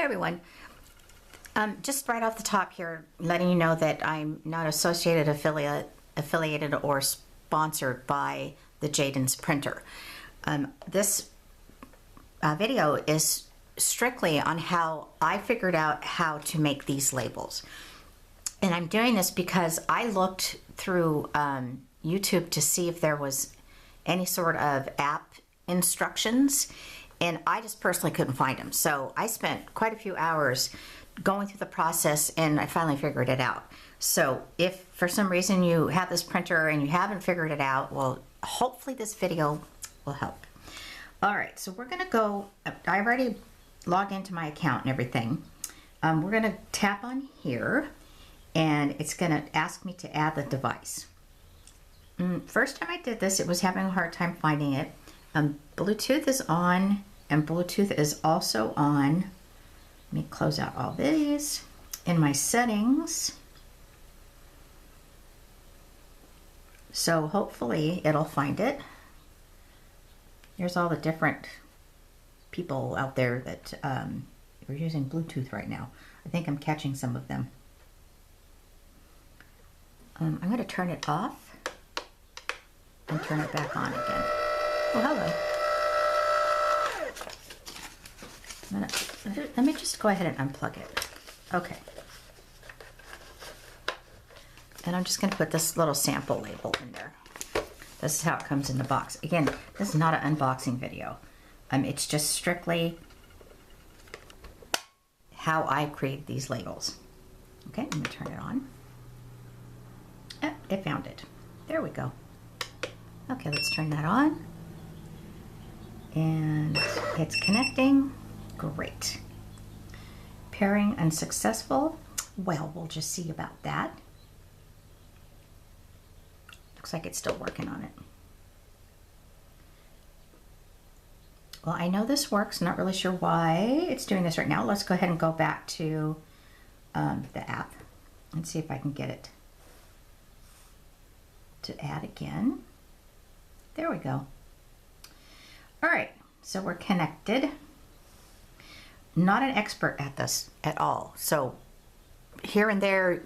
everyone. Just right off the top here, letting you know that I'm not affiliated or sponsored by the Jaden's printer. This video is strictly on how I figured out how to make these labels. And I'm doing this because I looked through YouTube to see if there was any sort of app instructions, and I just personally couldn't find them. So I spent quite a few hours going through the process, and I finally figured it out. So if for some reason you have this printer and you haven't figured it out, well, hopefully this video will help. All right, so we're gonna go, I already logged into my account and everything. We're gonna tap on here, and it's gonna ask me to add the device. First time I did this, it was having a hard time finding it. Bluetooth is on, and Bluetooth is also on. Let me close out all these. In my settings, so hopefully it'll find it. There's all the different people out there that are using Bluetooth right now. I think I'm catching some of them. I'm going to turn it off and turn it back on again. Oh, hello. Let me just go ahead and unplug it. Okay. And I'm just going to put this little sample label in there. This is how it comes in the box. Again, this is not an unboxing video. It's just strictly how I create these labels. Okay, let me turn it on. It found it. There we go. Okay, let's turn that on. And it's connecting. Great. Pairing unsuccessful. Well, we'll just see about that. Looks like it's still working on it. Well, I know this works. Not really sure why it's doing this right now. Let's go ahead and go back to the app and see if I can get it to add again. There we go. All right, so we're connected. Not an expert at this at all. So here and there,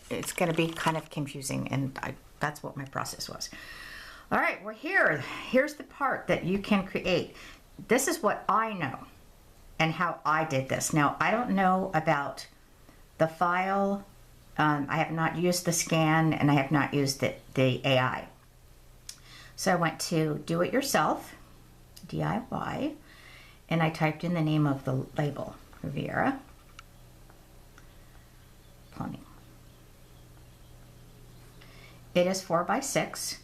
it's going to be kind of confusing, and that's what my process was. All right, we're here. Here's the part that you can create. This is what I know and how I did this. Now, I don't know about the file. I have not used the scan, and I have not used the AI. So I went to do it yourself, DIY, and I typed in the name of the label, Riviera Plumbing. It is 4x6.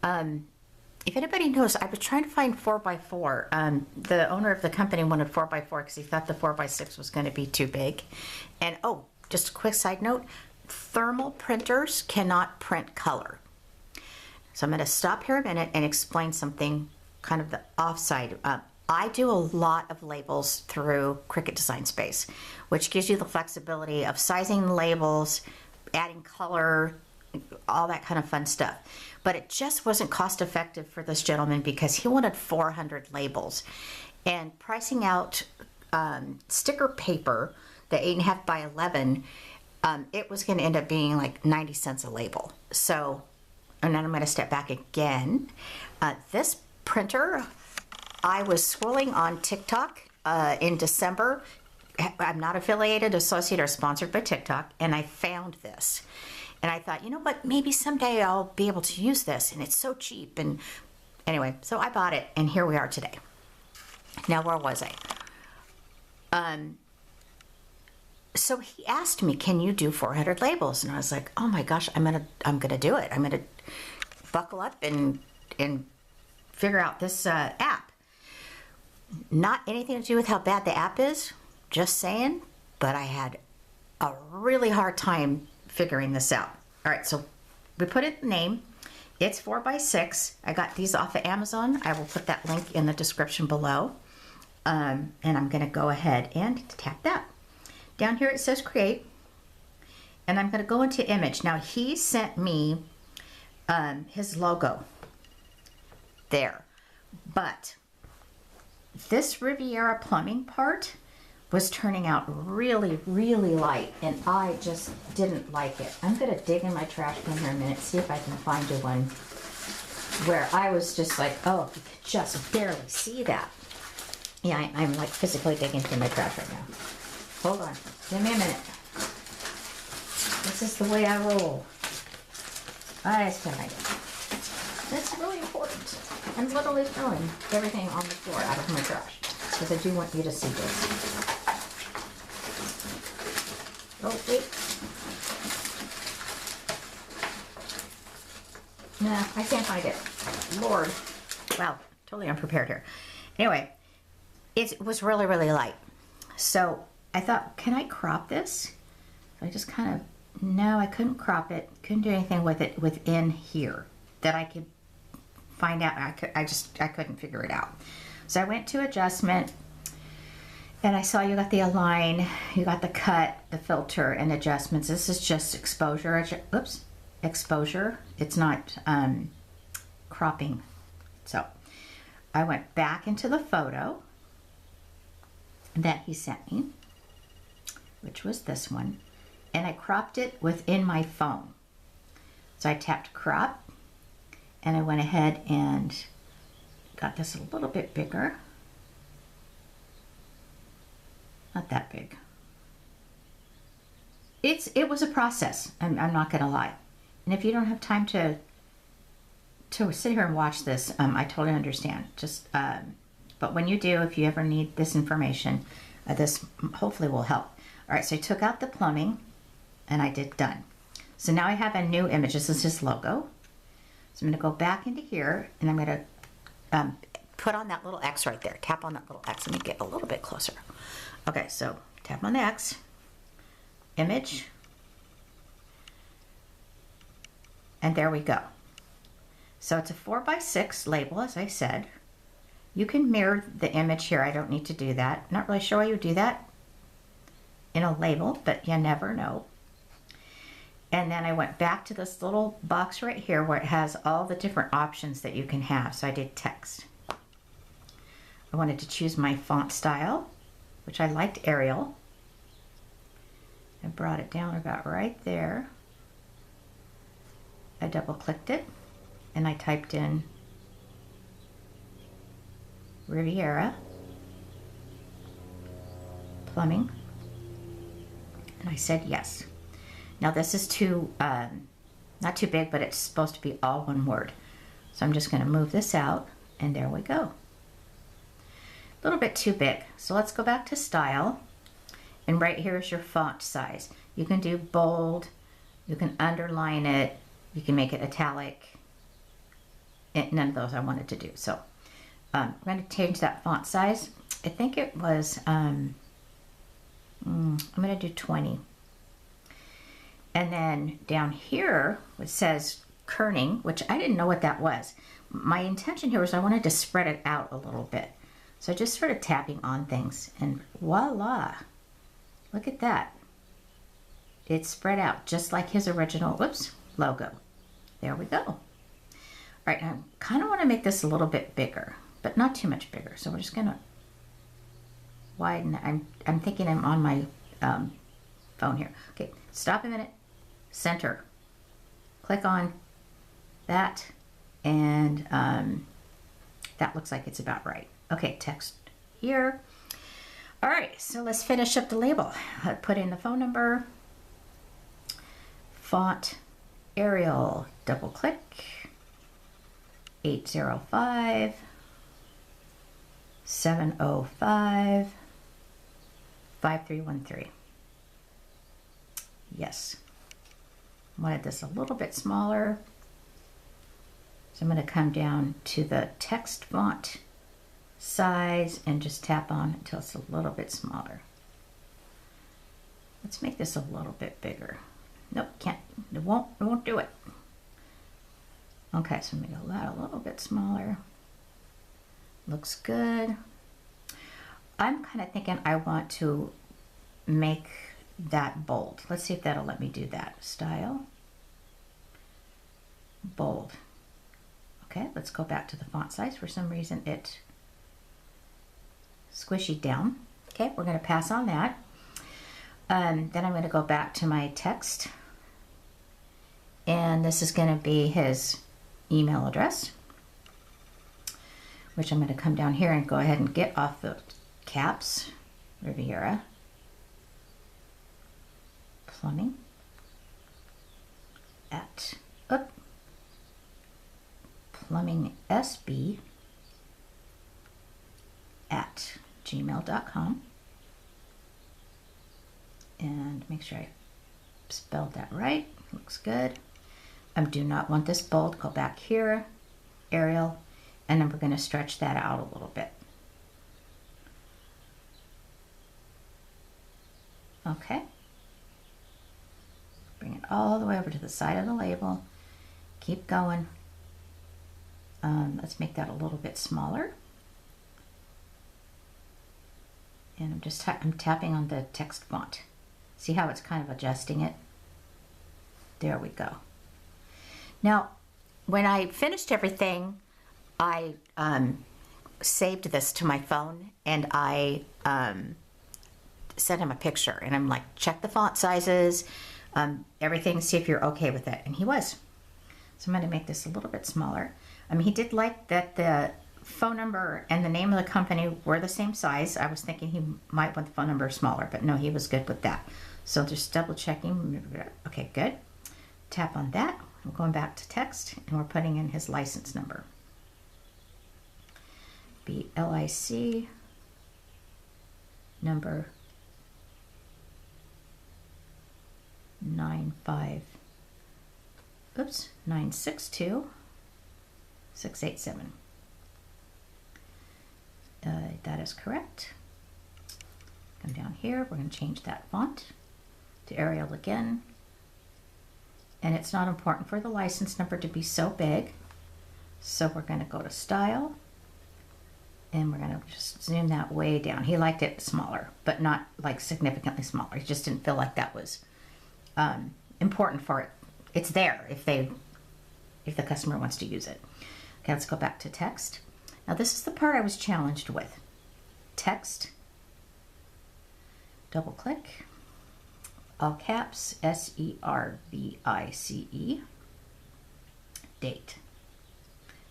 If anybody knows, I was trying to find 4x4. The owner of the company wanted 4x4 because he thought the 4x6 was going to be too big. And oh, just a quick side note, thermal printers cannot print color. So I'm going to stop here a minute and explain something kind of the offside. I do a lot of labels through Cricut Design Space, which gives you the flexibility of sizing the labels, adding color, all that kind of fun stuff. But it just wasn't cost effective for this gentleman because he wanted 400 labels. And pricing out sticker paper, the 8.5 by 11, it was going to end up being like 90 cents a label. So, and then I'm going to step back again. This printer, I was scrolling on TikTok in December. I'm not affiliated, associated, or sponsored by TikTok, and I found this. And I thought, you know what, maybe someday I'll be able to use this, and it's so cheap. And anyway, so I bought it, and here we are today. Now, where was I? So he asked me, can you do 400 labels? And I was like, oh my gosh, I'm gonna do it. I'm gonna buckle up and figure out this app. Not anything to do with how bad the app is, just saying, but I had a really hard time figuring this out. All right, so we put in the name. It's 4x6. I got these off of Amazon. I will put that link in the description below. And I'm gonna go ahead and tap that. Down here it says create, and I'm gonna go into image. Now he sent me his logo there, but this Riviera Plumbing part was turning out really, really light, and I just didn't like it. I'm gonna dig in my trash can here in a minute, see if I can find you one where I was just like, oh, you could just barely see that. Yeah, I'm like physically digging through my trash right now. Hold on, give me a minute. This is the way I roll. I just can't hide it. That's really important. I'm literally throwing everything on the floor out of my trash because I do want you to see this. Oh, wait. Nah, I can't find it. Lord. Wow, totally unprepared here. Anyway, it was really, really light. So I thought, can I crop this? I just kind of, no, I couldn't crop it. Couldn't do anything with it within here that I could find out. I couldn't figure it out. So I went to adjustment, and I saw you got the align, you got the cut, the filter, and adjustments. This is just exposure. Oops, exposure. It's not cropping. So I went back into the photo that he sent me, which was this one, and I cropped it within my phone. So I tapped crop, and I went ahead and got this a little bit bigger. Not that big. It was a process. I'm not gonna lie. And if you don't have time to sit here and watch this, I totally understand. Just, but when you do, if you ever need this information, this hopefully will help. All right, so I took out the plumbing, and I did done. So now I have a new image. This is his logo. So I'm gonna go back into here, and I'm gonna put on that little X right there. Tap on that little X. Let me get a little bit closer. Okay, so tap on the X, image, and there we go. So it's a 4x6 label, as I said. You can mirror the image here. I don't need to do that. Not really sure why you would do that in a label, but you never know. And then I went back to this little box right here where it has all the different options that you can have. So I did text. I wanted to choose my font style, which I liked Arial. I brought it down about right there. I double clicked it, and I typed in Riviera Plumbing, and I said yes. Now this is too, not too big, but it's supposed to be all one word. So I'm just gonna move this out, and there we go. A little bit too big. So let's go back to style, and right here is your font size. You can do bold, you can underline it, you can make it italic. None of those I wanted to do. So I'm going to change that font size. I think it was, I'm going to do 20. And then down here, it says kerning, which I didn't know what that was. My intention here was I wanted to spread it out a little bit. So I just started tapping on things, and voila, look at that. It's spread out just like his original, whoops, logo. There we go. All right, I kind of want to make this a little bit bigger, but not too much bigger. So we're just gonna widen. I'm thinking I'm on my phone here. Okay, stop a minute. Center. Click on that, and that looks like it's about right. Okay, text here. All right, so let's finish up the label. Put in the phone number, font, Arial, double click, 805 705 5313. Yes. Wanted this a little bit smaller. So I'm going to come down to the text font size and just tap on until it's a little bit smaller. Let's make this a little bit bigger. Nope, can't. It won't do it. Okay, so I'm going to go that a little bit smaller. Looks good. I'm kind of thinking I want to make that bold. Let's see if that'll let me do that. Style, bold. Okay, let's go back to the font size. For some reason it squishy down. Okay, we're going to pass on that. Then I'm going to go back to my text, and this is going to be his email address, which I'm going to come down here and go ahead and get off the caps. Riviera Plumbing at Plumbing SB at gmail.com, and make sure I spelled that right. Looks good. I do not want this bold. Go back here, Arial, and then we're going to stretch that out a little bit. Okay. Bring it all the way over to the side of the label. Keep going. Let's make that a little bit smaller. And I'm tapping on the text font. See how it's kind of adjusting it? There we go. Now, when I finished everything, I saved this to my phone, and I sent him a picture, and I'm like, check the font sizes, everything, see if you're okay with it. And he was. So I'm going to make this a little bit smaller. He did like that the phone number and the name of the company were the same size. I was thinking he might want the phone number smaller, but no, he was good with that. So just double checking. Okay, good. Tap on that. I'm going back to text, and we're putting in his license number. BLIC number 962 687. That is correct. Come down here. We're going to change that font to Arial again. And it's not important for the license number to be so big. So we're going to go to Style. And we're going to just zoom that way down. He liked it smaller, but not like significantly smaller. He just didn't feel like that was important for it. It's there if the customer wants to use it. Okay, let's go back to text. Now this is the part I was challenged with. Text, double click, all caps, SERVICE, date.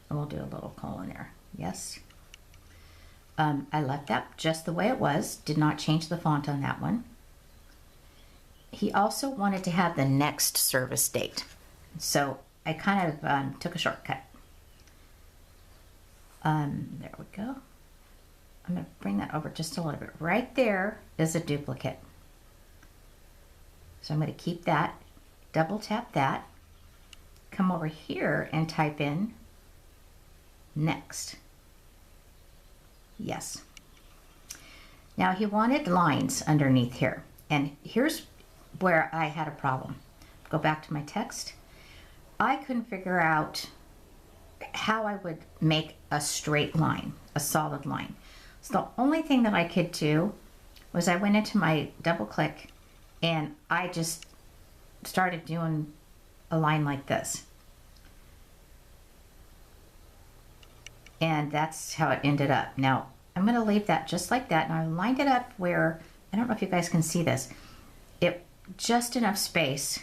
And we'll do a little colon there. Yes. I left that just the way it was, did not change the font on that one. He also wanted to have the next service date. So I kind of took a shortcut. There we go. I'm going to bring that over just a little bit. Right there is a duplicate. So I'm going to keep that, double tap that, come over here and type in next. Yes. Now he wanted lines underneath here, and here's where I had a problem. Go back to my text. I couldn't figure out how I would make a straight line, a solid line. So the only thing that I could do was I went into my double click and I just started doing a line like this. And that's how it ended up. Now I'm going to leave that just like that. Now I lined it up where, I don't know if you guys can see this, it just enough space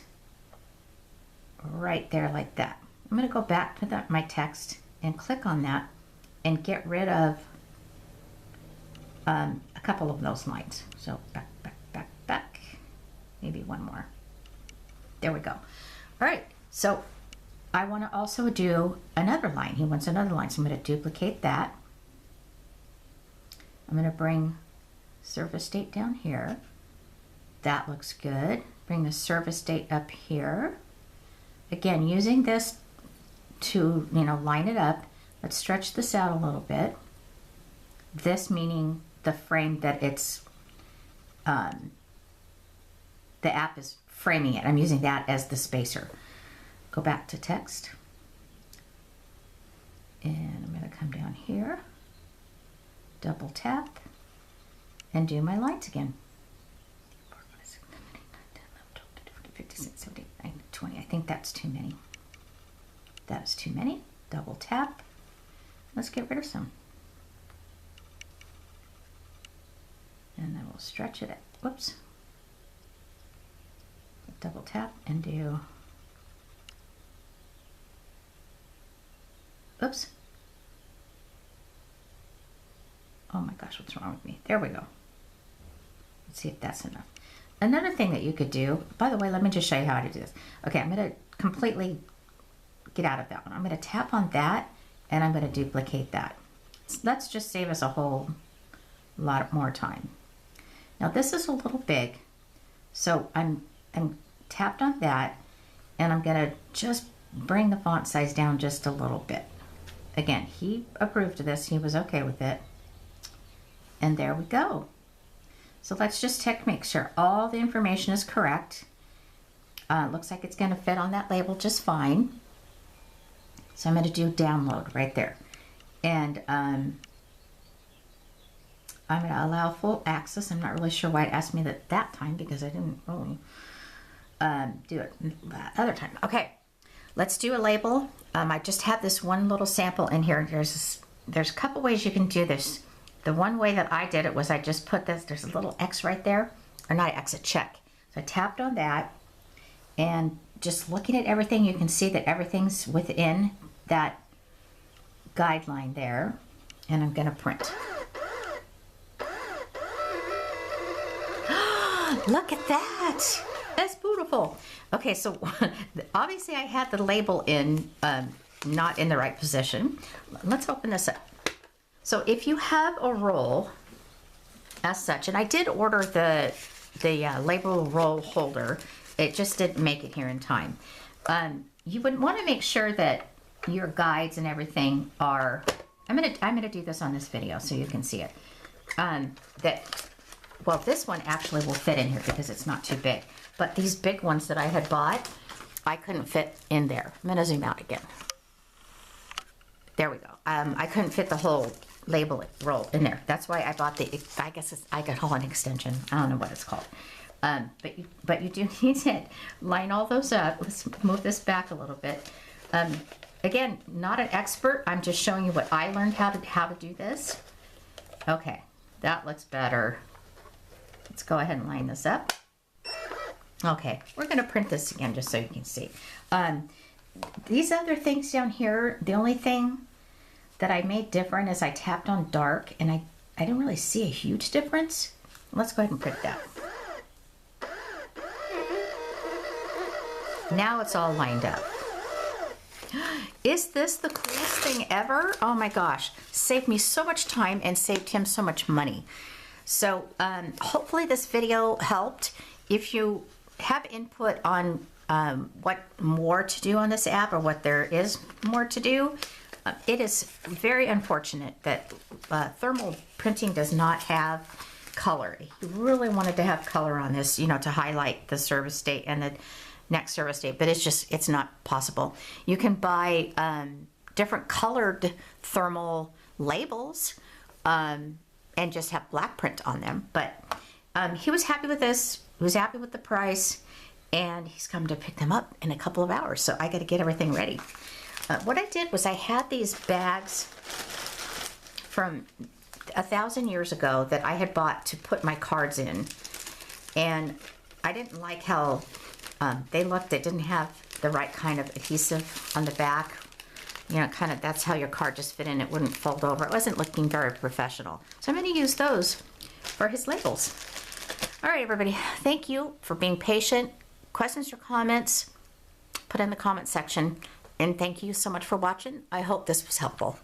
right there like that. I'm going to go back to my text and click on that and get rid of a couple of those lines. So back, maybe one more. There we go. All right, so I want to also do another line. He wants another line, so I'm going to duplicate that. I'm going to bring service date down here. That looks good. Bring the service date up here. Again, using this to, line it up. Let's stretch this out a little bit. This meaning the frame that it's, the app is framing it. I'm using that as the spacer. Go back to text. And I'm going to come down here, double tap, and do my lines again. 56, 79, 20. I think that's too many. That's too many. Double tap. Let's get rid of some. And then we'll stretch it. Whoops. Double tap and do, oops. Oh my gosh, what's wrong with me? There we go. Let's see if that's enough. Another thing that you could do, by the way, let me just show you how to do this. Okay, I'm going to completely get out of that one. I'm going to tap on that and I'm going to duplicate that. So let's just save us a whole lot more time. Now this is a little big, so I'm tapped on that and I'm going to just bring the font size down just a little bit. Again, he approved of this, he was okay with it. And there we go. So let's just check, make sure all the information is correct. Looks like it's going to fit on that label just fine. So I'm going to do download right there. And I'm going to allow full access. I'm not really sure why it asked me that time because I didn't really do it that other time. Okay, let's do a label. I just have this one little sample in here. There's a couple ways you can do this. The one way that I did it was I just put this, there's a little X right there, or not X, a check. So I tapped on that, and just looking at everything, you can see that everything's within that guideline there, and I'm gonna print. Look at that, that's beautiful. Okay, so obviously I had the label in, not in the right position. Let's open this up. So if you have a roll as such, and I did order the label roll holder, it just didn't make it here in time. You would want to make sure that your guides and everything are, I'm gonna do this on this video so you can see it. Well, this one actually will fit in here because it's not too big, but these big ones that I had bought, I couldn't fit in there. I'm gonna zoom out again. There we go. I couldn't fit the whole label roll in there. That's why I bought I guess I could call it an extension. I don't know what it's called. But you do need to line all those up. Let's move this back a little bit. Again, not an expert. I'm just showing you what I learned how to do this. Okay, that looks better. Let's go ahead and line this up. Okay, we're going to print this again just so you can see. These other things down here, the only thing that I made different is I tapped on dark, and I didn't really see a huge difference. Let's go ahead and print that. Now it's all lined up. Is this the coolest thing ever? Oh my gosh, saved me so much time and saved him so much money. So hopefully this video helped. If you have input on what more to do on this app or what there is more to do, it is very unfortunate that thermal printing does not have color. He really wanted to have color on this, you know, to highlight the service date and the next service date, but it's not possible. You can buy different colored thermal labels and just have black print on them, but he was happy with this. He was happy with the price, and he's come to pick them up in a couple of hours, so I got to get everything ready. What I did was I had these bags from 1,000 years ago that I had bought to put my cards in, and I didn't like how they looked. It didn't have the right kind of adhesive on the back. You know, kind of that's how your card just fit in. It wouldn't fold over. It wasn't looking very professional. So I'm going to use those for his labels. All right, everybody. Thank you for being patient. Questions or comments, put in the comment section. And thank you so much for watching. I hope this was helpful.